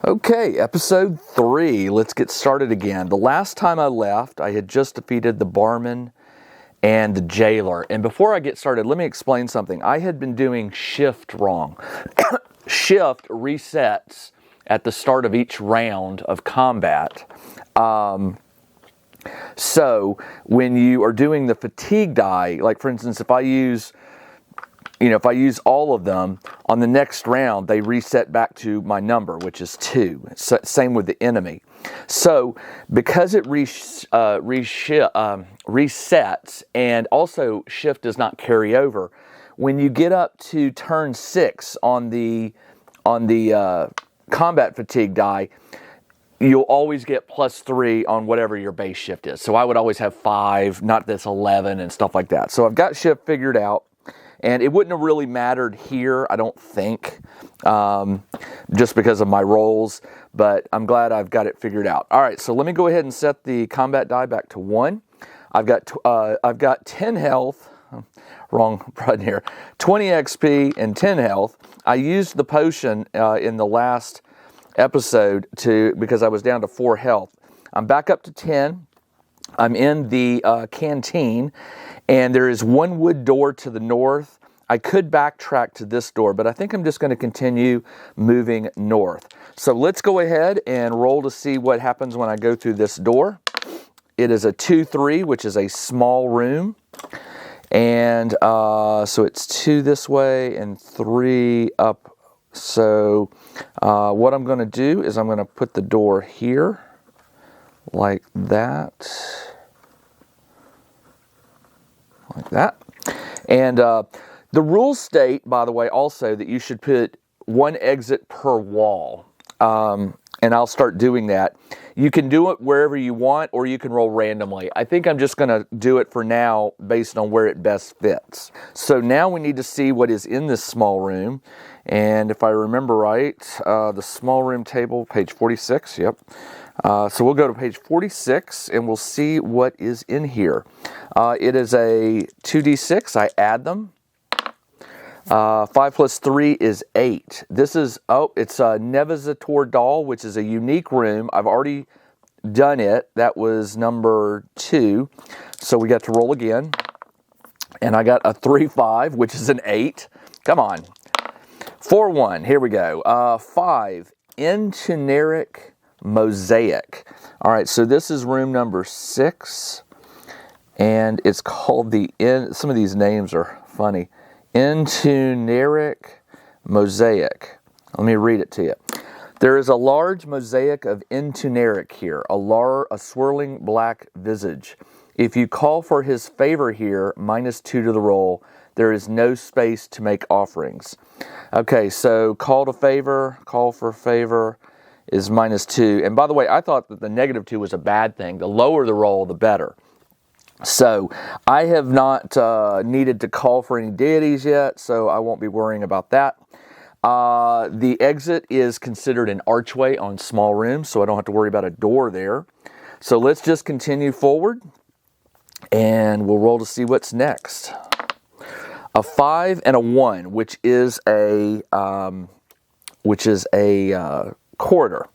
Okay, episode 3. Let's get started again. The last time I left, I had just defeated the barman and the jailer. And before I get started, let me explain something. I had been doing shift wrong. Shift resets at the start of each round of combat. So when you are doing the fatigue die, like for instance, if I use all of them, on the next round, they reset back to my number, which is 2. Same with the enemy. So because it resets, and also shift does not carry over, when you get up to turn 6 on the combat fatigue die, you'll always get +3 on whatever your base shift is. So I would always have 5, not this 11 and stuff like that. So I've got shift figured out. And it wouldn't have really mattered here, I don't think, just because of my rolls, but I'm glad I've got it figured out. All right, so let me go ahead and set the combat die back to 1. I've got 10 health, wrong button here, 20 XP and 10 health. I used the potion in the last episode because I was down to 4 health. I'm back up to 10. I'm in the canteen, and there is one wood door to the north. I could backtrack to this door, but I think I'm just going to continue moving north. So let's go ahead and roll to see what happens when I go through this door. It is a 2-3, which is a small room. And so it's 2 this way and 3 up. So what I'm going to do is I'm going to put the door here like that. Like that. And the rules state, by the way, also that you should put 1 exit per wall. And I'll start doing that. You can do it wherever you want, or you can roll randomly. I think I'm just going to do it for now based on where it best fits. So now we need to see what is in this small room. And if I remember right, the small room table, page 46, yep. So we'll go to page 46 and we'll see what is in here. It is a 2d6. I add them. 5 plus 3 is 8. This is, it's a Nevizator doll, which is a unique room. I've already done it. That was number 2. So we got to roll again. And I got a 3-5, which is an 8. Come on. 4-1. Here we go. 5. Intuneric Mosaic. All right, so this is room number 6. And it's called some of these names are funny. Intuneric Mosaic. Let me read it to you. There is a large mosaic of Intuneric here, a swirling black visage. If you call for his favor here, -2 to the roll, there is no space to make offerings. Okay, so call for favor is -2. And by the way, I thought that the -2 was a bad thing. The lower the roll, the better. So I have not needed to call for any deities yet, so I won't be worrying about that. The exit is considered an archway on small rooms, so I don't have to worry about a door there. So let's just continue forward, and we'll roll to see what's next. A 5 and a 1, which is a corridor.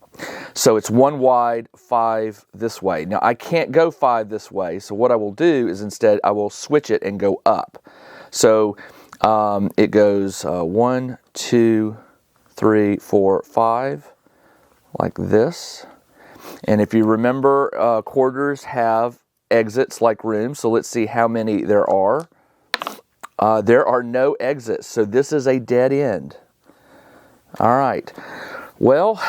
So it's 1 wide, 5 this way. Now I can't go 5 this way, so what I will do is instead I will switch it and go up. So it goes 1, 2, 3, 4, 5, like this. And if you remember, corridors have exits like rooms, so let's see how many there are. There are no exits, so this is a dead end. All right. Well,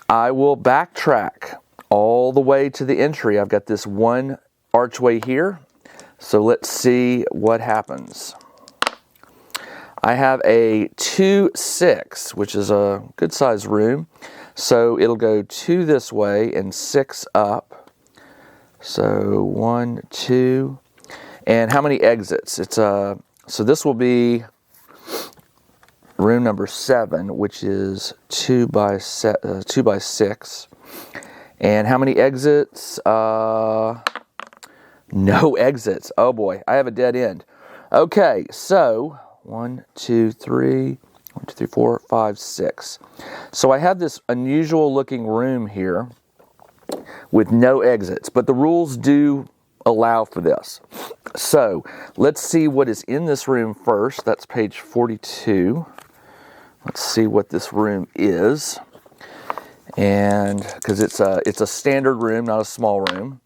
I will backtrack all the way to the entry. I've got this 1 archway here. So let's see what happens. I have a 2-6, which is a good sized room. So it'll go 2 this way and 6 up. So 1, 2. And how many exits? So this will be room number 7, which is 2 by 6. And how many exits? No exits. Oh boy, I have a dead end. Okay, so 1, 2, 3, 1, 2, 3, 4, 5, 6. So I have this unusual looking room here with no exits, but the rules do allow for this. So let's see what is in this room first. That's page 42. Let's see what this room is. And because it's a standard room, not a small room.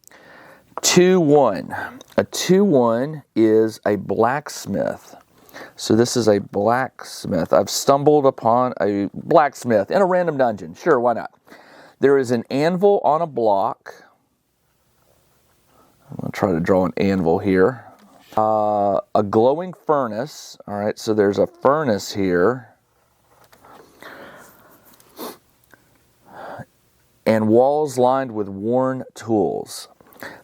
2-1. A 2-1 is a blacksmith. So this is a blacksmith. I've stumbled upon a blacksmith in a random dungeon. Sure, why not? There is an anvil on a block. I'm going to try to draw an anvil here. A glowing furnace. All right, so there's a furnace here. And walls lined with worn tools.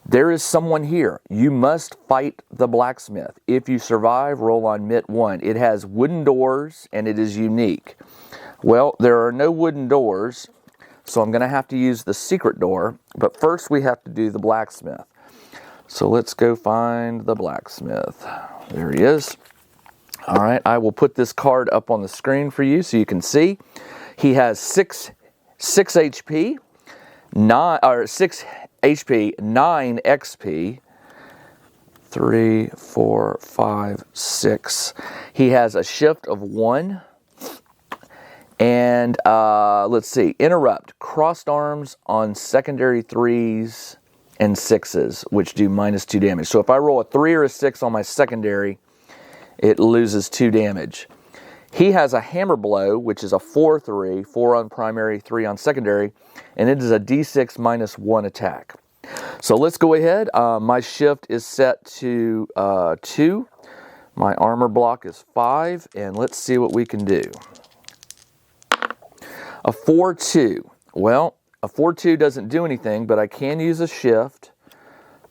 There is someone here. You must fight the blacksmith. If you survive, roll on Mitt 1. It has wooden doors and it is unique. Well, there are no wooden doors, so I'm going to have to use the secret door. But first we have to do the blacksmith. So let's go find the blacksmith. There he is. All right, I will put this card up on the screen for you so you can see. He has 6 HP. 6 HP, 9 XP, 3, 4, 5, 6. He has a shift of 1. And let's see, interrupt, crossed arms on secondary 3s and 6s, which do -2 damage. So if I roll a 3 or a 6 on my secondary, it loses 2 damage. He has a hammer blow, which is a 4-3, 4 on primary, 3 on secondary, and it is a D6 -1 attack. So let's go ahead. My shift is set to 2. My armor block is 5, and let's see what we can do. A 4-2. Well, a 4-2 doesn't do anything, but I can use a shift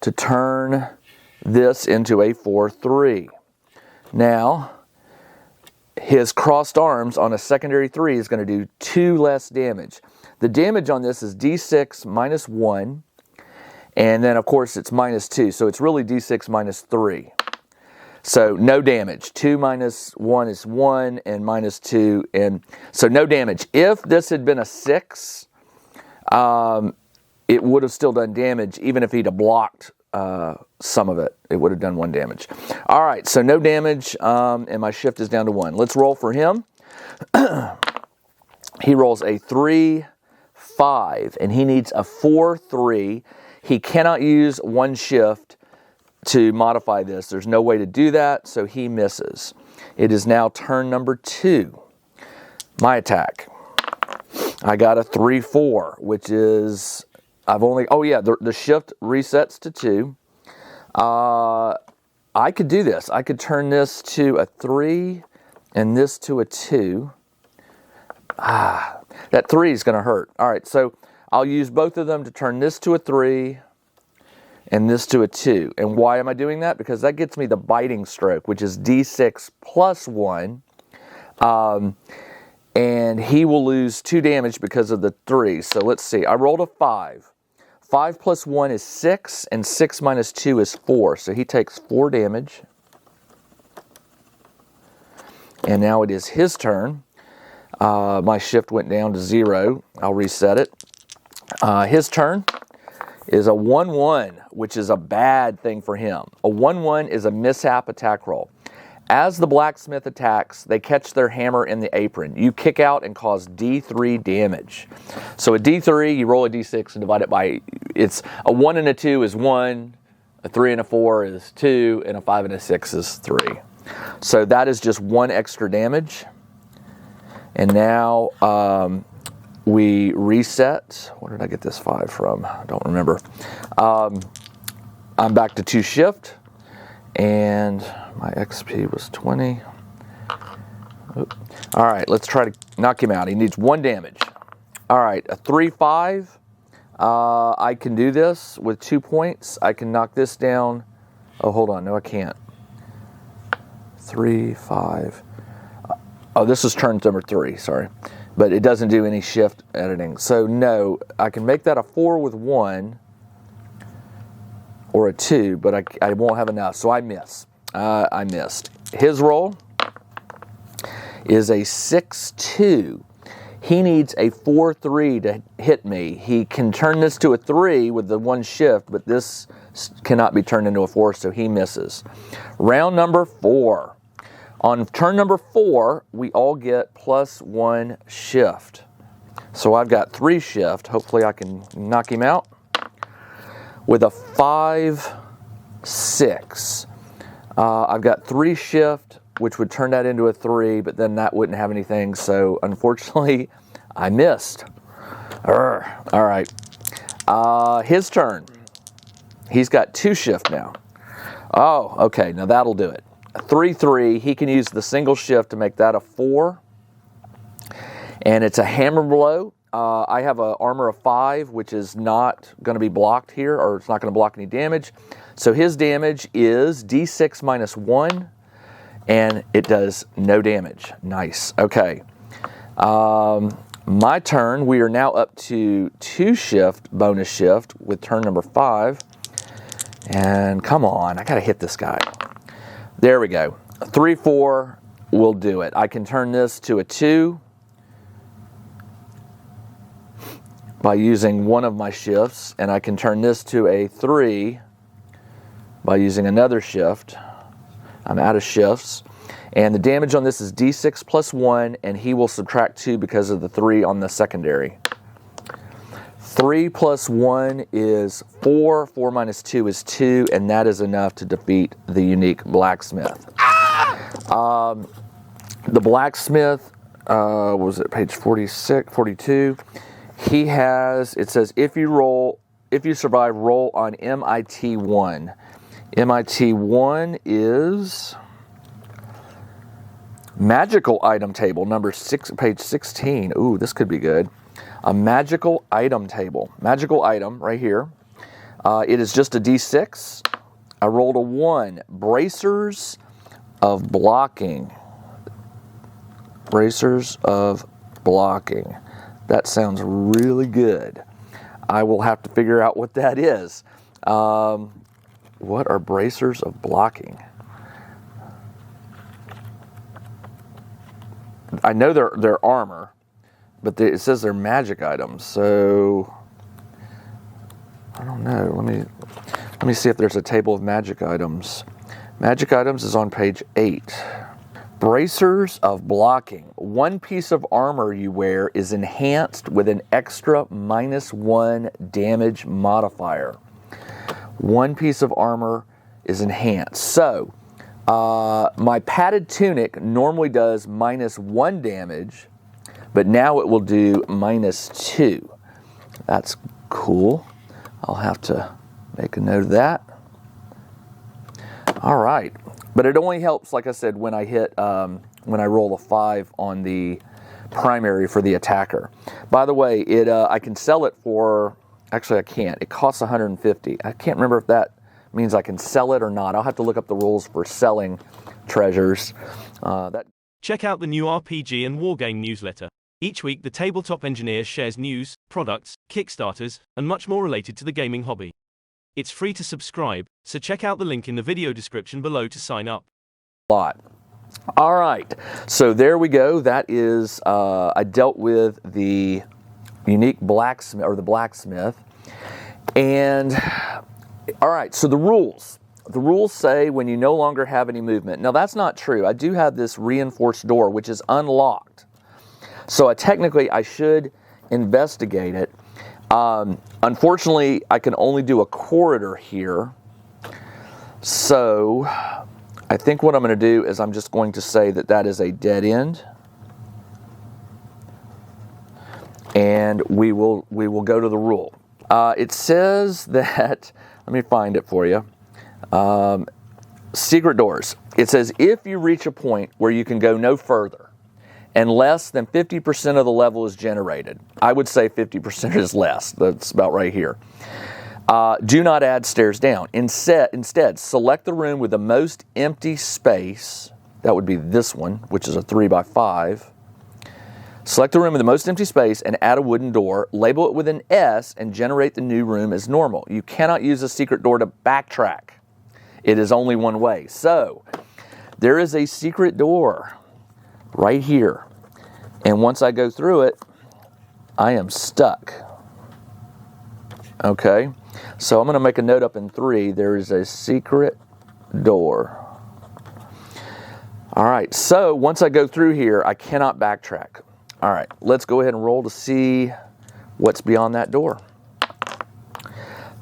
to turn this into a 4-3. Now, his crossed arms on a secondary 3 is going to do 2 less damage. The damage on this is D6 -1, and then of course it's -2, so it's really D6 -3. So no damage. 2 minus 1 is 1, and -2, and so no damage. If this had been a 6, it would have still done damage, even if he'd have blocked some of it. It would have done 1 damage. All right, so no damage, and my shift is down to 1. Let's roll for him. He rolls a 3-5, and he needs a 4-3. He cannot use 1 shift to modify this. There's no way to do that, so he misses. It is now turn number 2. My attack. I got a 3-4, which is... oh yeah, the shift resets to 2. I could do this. I could turn this to a 3 and this to a 2. That 3 is going to hurt. All right, so I'll use both of them to turn this to a 3 and this to a 2. And why am I doing that? Because that gets me the biting stroke, which is D6 +1. And he will lose 2 damage because of the 3. So let's see. I rolled a 5. 5 + 1 is 6, and 6 - 2 is 4. So he takes 4 damage. And now it is his turn. My shift went down to 0. I'll reset it. His turn is a 1-1, which is a bad thing for him. A 1-1 is a mishap attack roll. As the blacksmith attacks, they catch their hammer in the apron. You kick out and cause D3 damage. So a D3, you roll a D6 and divide it by, it's a 1 and a 2 is 1, a 3 and a 4 is 2, and a 5 and a 6 is 3. So that is just 1 extra damage. And now we reset. Where did I get this 5 from? I don't remember. I'm back to 2 shift, and my XP was 20. Oop. All right, let's try to knock him out. He needs 1 damage. All right, a 3-5. I can do this with 2 points. I can knock this down. Oh, hold on. No, I can't. 3-5. Oh, this is turn number 3, sorry. But it doesn't do any shift editing. So no, I can make that a 4 with 1 or a 2, but I won't have enough. So I miss. I missed. His roll, is a 6-2. He needs a 4-3 to hit me. He can turn this to a 3 with the 1 shift, but this cannot be turned into a 4, so he misses. Round number 4. On turn number 4, we all get +1 shift. So I've got 3 shift. Hopefully I can knock him out with a 5-6. I've got 3 shift, which would turn that into a 3, but then that wouldn't have anything. So unfortunately, I missed. All right. His turn. He's got 2 shift now. Oh, okay. Now that'll do it. 3-3. He can use the single shift to make that a 4. And it's a hammer blow. I have an armor of 5, which is not going to be blocked here, or it's not going to block any damage. So his damage is D6 minus 1, and it does no damage. Nice. Okay. My turn. We are now up to 2 shift, bonus shift, with turn number 5. And come on, I got to hit this guy. There we go. 3-4 will do it. I can turn this to a 2 by using one of my shifts, and I can turn this to a 3 by using another shift. I'm out of shifts. And the damage on this is D6 plus 1, and he will subtract 2 because of the 3 on the secondary. 3 plus 1 is 4. 4 minus 2 is 2, and that is enough to defeat the unique Blacksmith. The Blacksmith, was it page 46, 42? He has, it says, if you survive, roll on MIT1. MIT1 is magical item table, number 6, page 16. Ooh, this could be good. A magical item table. Magical item right here. It is just a D6. I rolled a 1. Bracers of blocking. Bracers of blocking. That sounds really good. I will have to figure out what that is. What are bracers of blocking? I know they're armor, but it says they're magic items, so I don't know. Let me see if there's a table of magic items. Magic items is on page 8. Bracers of blocking. 1 piece of armor you wear is enhanced with an extra -1 damage modifier. 1 piece of armor is enhanced. So, my padded tunic normally does -1 damage, but now it will do -2. That's cool. I'll have to make a note of that. All right. But it only helps, like I said, when I hit, when I roll a 5 on the primary for the attacker. By the way, I can sell it for, actually I can't. It costs 150. I can't remember if that means I can sell it or not. I'll have to look up the rules for selling treasures. Check out the new RPG and Wargame newsletter. Each week, the Tabletop Engineer shares news, products, Kickstarters, and much more related to the gaming hobby. It's free to subscribe, so check out the link in the video description below to sign up. All right, so there we go. That is, I dealt with the unique blacksmith, or the blacksmith. And, all right, so the rules. The rules say when you no longer have any movement. Now, that's not true. I do have this reinforced door, which is unlocked. So technically, I should investigate it. Unfortunately, I can only do a corridor here. So I think what I'm going to do is I'm just going to say that that is a dead end. And we will go to the rule. It says that, let me find it for you. Secret doors. It says if you reach a point where you can go no further and less than 50% of the level is generated. I would say 50% is less. That's about right here. Do not add stairs down. Instead, select the room with the most empty space. That would be this one, which is a 3x5. Select the room with the most empty space and add a wooden door. Label it with an S and generate the new room as normal. You cannot use a secret door to backtrack. It is only one way. So, there is a secret door right here. And once I go through it, I am stuck. Okay, so I'm going to make a note up in 3. There is a secret door. All right, so once I go through here, I cannot backtrack. All right, let's go ahead and roll to see what's beyond that door.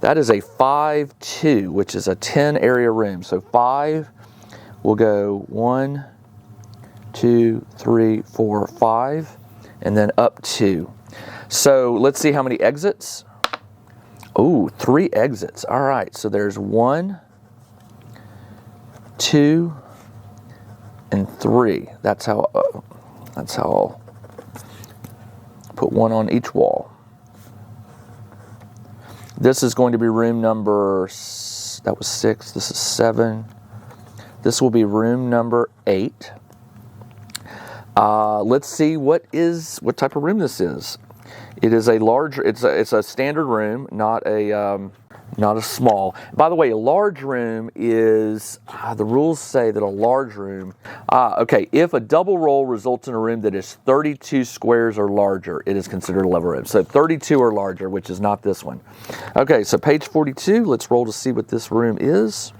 That is a 5-2, which is a 10 area room. So 5, we'll go 1, 2, 3, 4, 5, and then up 2. So let's see how many exits. Ooh, 3 exits. All right, so there's 1, 2, and 3. That's how I'll put 1 on each wall. This is going to be room number, that was 6, this is 7. This will be room number 8. Let's see what type of room this is. It is a large, it's a standard room, not a small. By the way, a large room is, the rules say that a large room, okay, if a double roll results in a room that is 32 squares or larger, it is considered a level room. So 32 or larger, which is not this one. Okay, so page 42, let's roll to see what this room is.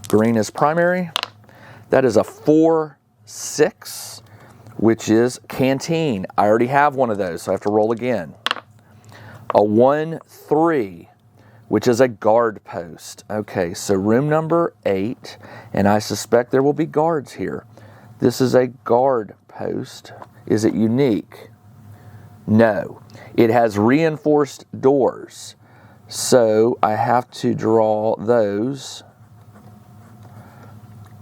Green is primary. That is a 4-6, which is canteen. I already have one of those, so I have to roll again. A 1-3, which is a guard post. Okay, so room number 8, and I suspect there will be guards here. This is a guard post. Is it unique? No. It has reinforced doors, so I have to draw those,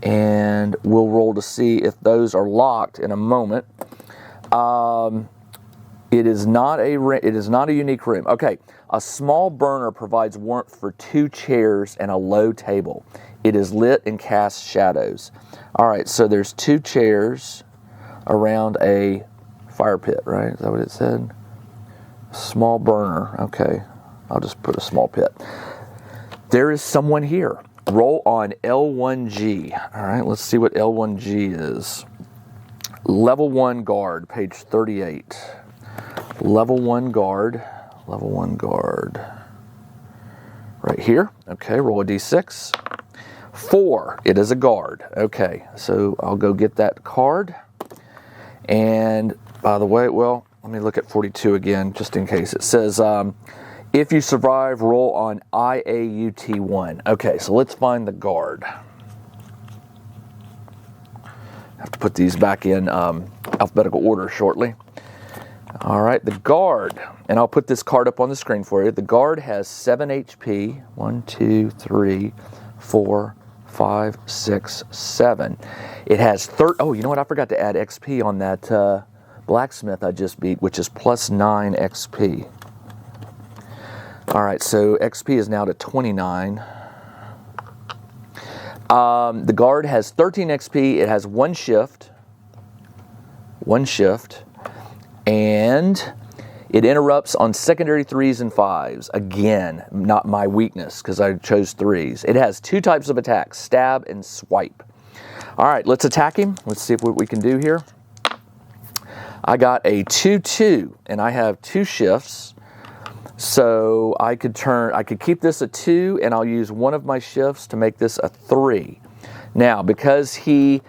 and we'll roll to see if those are locked in a moment. It is not a unique room. Okay, a small burner provides warmth for 2 chairs and a low table. It is lit and casts shadows. All right, so there's 2 chairs around a fire pit, right? Is that what it said? Small burner. Okay, I'll just put a small pit. There is someone here. Roll on L1G. All right, let's see what L1G is. Level 1 guard, page 38. Level 1 guard. Right here. Okay, roll a d6. 4, it is a guard. Okay, so I'll go get that card. And by the way, well, let me look at 42 again, just in case. It says, if you survive, roll on IAUT1. Okay, so let's find the guard. I have to put these back in alphabetical order shortly. All right, the guard, and I'll put this card up on the screen for you. The guard has 7 HP. 1, 2, 3, 4, 5, 6, 7. It has oh, you know what? I forgot to add XP on that blacksmith I just beat, which is plus 9 XP. All right, so XP is now to 29. The guard has 13 XP. It has 1 shift. And it interrupts on secondary 3s and 5s. Again, not my weakness because I chose 3s. It has 2 types of attacks, stab and swipe. All right, let's attack him. Let's see what we can do here. I got a 2-2, and I have 2 shifts. So I could keep this a 2, and I'll use one of my shifts to make this a 3. Now, because he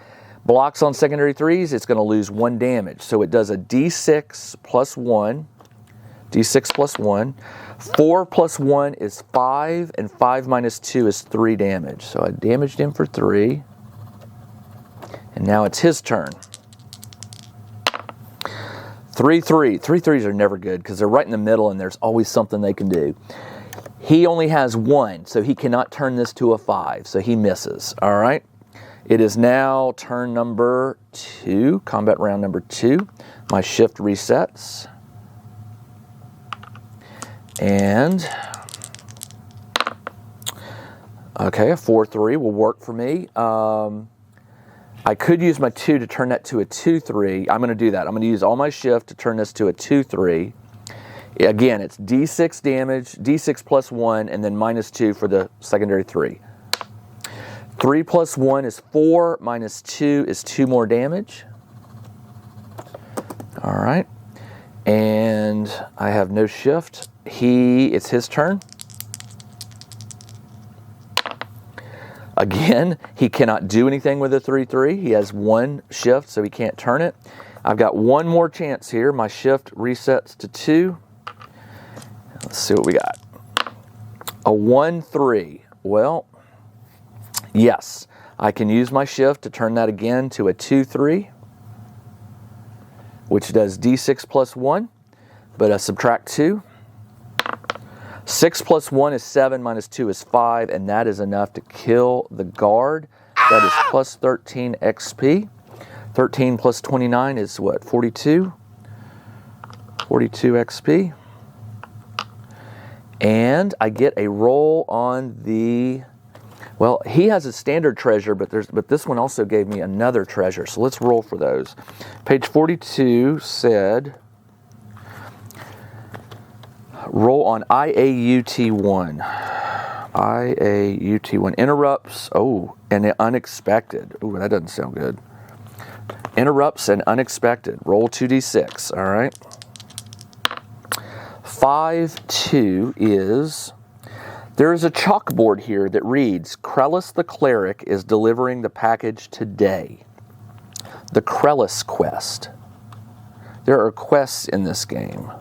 blocks on secondary 3s, it's going to lose 1 damage. So it does a d6 plus 1. D6 plus 1. 4 plus 1 is 5, and 5 minus 2 is 3 damage. So I damaged him for 3. And now it's his turn. 3-3. 3-3s are never good because they're right in the middle and there's always something they can do. He only has 1, so he cannot turn this to a 5, so he misses. All right. It is now turn number 2, combat round number 2. My shift resets. And, okay, a 4-3 will work for me. I could use my 2 to turn that to a 2-3. I'm going to do that. I'm going to use all my shift to turn this to a 2-3. Again, it's D6 damage, D6 plus 1, and then minus 2 for the secondary 3. 3 plus 1 is 4, minus 2 is 2 more damage. All right. And I have no shift. It's his turn. Again, he cannot do anything with a 3/3. He has 1 shift, so he can't turn it. I've got 1 more chance here. My shift resets to 2. Let's see what we got. A 1/3. Well, yes, I can use my shift to turn that again to a 2/3, which does d6 plus 1, but I subtract 2. 6 plus 1 is 7, minus 2 is 5, and that is enough to kill the guard. That is plus 13 XP. 13 plus 29 is what, 42? 42 XP. And I get a roll on the, well, he has a standard treasure, but this one also gave me another treasure. So let's roll for those. Page 42 said, roll on IAUT1. IAUT1. Interrupts, and unexpected. Oh, that doesn't sound good. Interrupts and unexpected. Roll 2d6, all right? 5-2 is, there is a chalkboard here that reads, Krellis the Cleric is delivering the package today. The Krellis quest. There are quests in this game.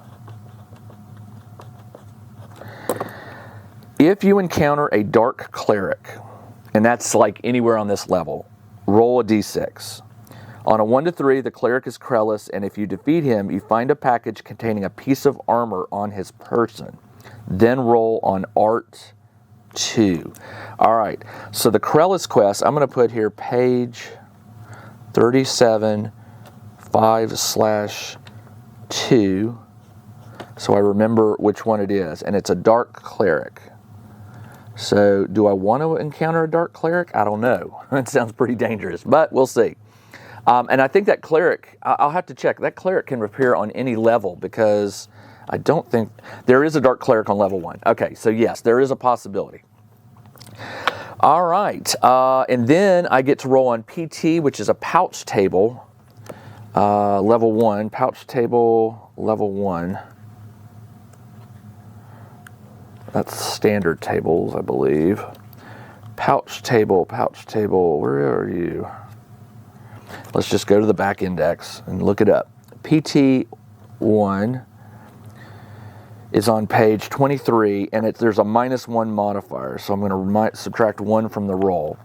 If you encounter a dark cleric, and that's like anywhere on this level, roll a d6. On a 1 to 3, the cleric is Krellis, and if you defeat him, you find a package containing a piece of armor on his person. Then roll on Art 2. All right, so the Krellis quest, I'm going to put here page 37, 5/2, so I remember which one it is, and it's a dark cleric. So do I want to encounter a dark cleric? I don't know. It sounds pretty dangerous, but we'll see. And I think that cleric, I'll have to check, that cleric can appear on any level because I don't think, there is a dark cleric on level 1. Okay, so yes, there is a possibility. All right, and then I get to roll on PT, which is a pouch table, level 1, pouch table, level 1. That's standard tables, I believe. Pouch table, where are you? Let's just go to the back index and look it up. PT1 is on page 23, and there's a -1 modifier, so I'm going to subtract 1 from the roll.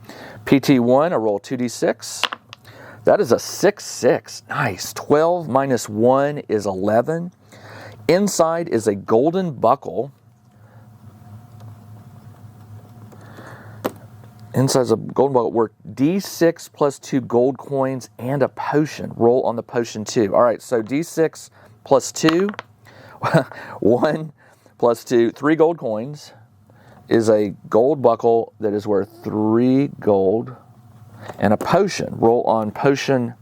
PT1, I roll 2d6. That is a 6/6. Nice. 12 minus 1 is 11. Inside is a golden buckle. Inside's a golden buckle worth D6 plus 2 gold coins and a potion. Roll on the potion 2. All right, so D6 plus 2, 1 plus 2, 3 gold coins is a gold buckle that is worth 3 gold and a potion. Roll on potion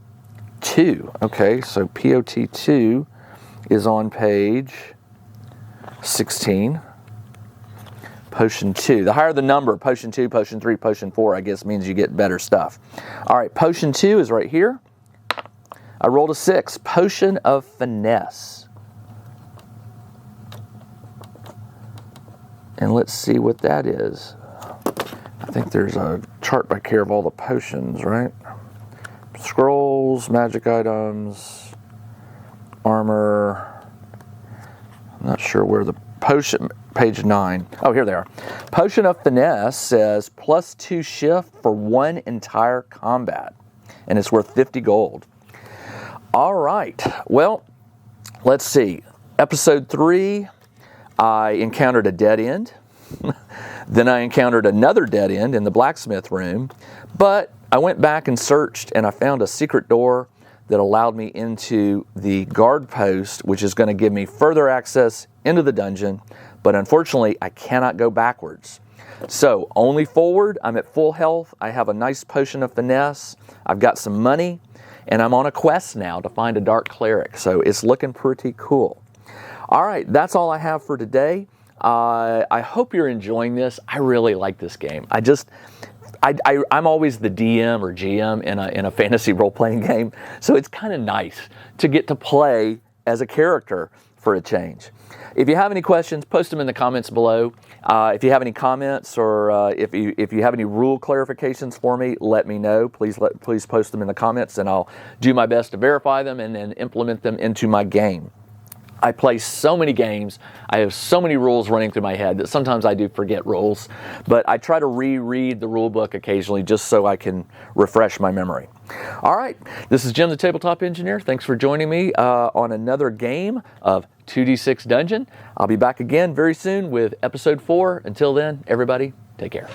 2. Okay, so POT 2 is on page 16. Potion 2. The higher the number, potion 2, potion 3, potion 4, I guess means you get better stuff. All right, potion 2 is right here. I rolled a 6. Potion of finesse. And let's see what that is. I think there's a chart back here of all the potions, right? Scrolls, magic items, armor. I'm not sure where the potion, page 9. Oh, here they are. Potion of Finesse says plus 2 shift for 1 entire combat, and it's worth 50 gold. All right, well, let's see. Episode 3, I encountered a dead end. Then I encountered another dead end in the blacksmith room, but I went back and searched, and I found a secret door that allowed me into the guard post, which is going to give me further access into the dungeon, but unfortunately, I cannot go backwards. So, only forward. I'm at full health. I have a nice potion of finesse. I've got some money, and I'm on a quest now to find a dark cleric, so it's looking pretty cool. All right, that's all I have for today. I hope you're enjoying this. I really like this game. I'm always the DM or GM in a fantasy role-playing game, so it's kind of nice to get to play as a character for a change. If you have any questions, post them in the comments below. If you have any comments or if you have any rule clarifications for me, let me know. Please post them in the comments, and I'll do my best to verify them and then implement them into my game. I play so many games, I have so many rules running through my head that sometimes I do forget rules, but I try to reread the rule book occasionally just so I can refresh my memory. All right, this is Jim the Tabletop Engineer. Thanks for joining me on another game of 2D6 Dungeon. I'll be back again very soon with episode 4. Until then, everybody, take care.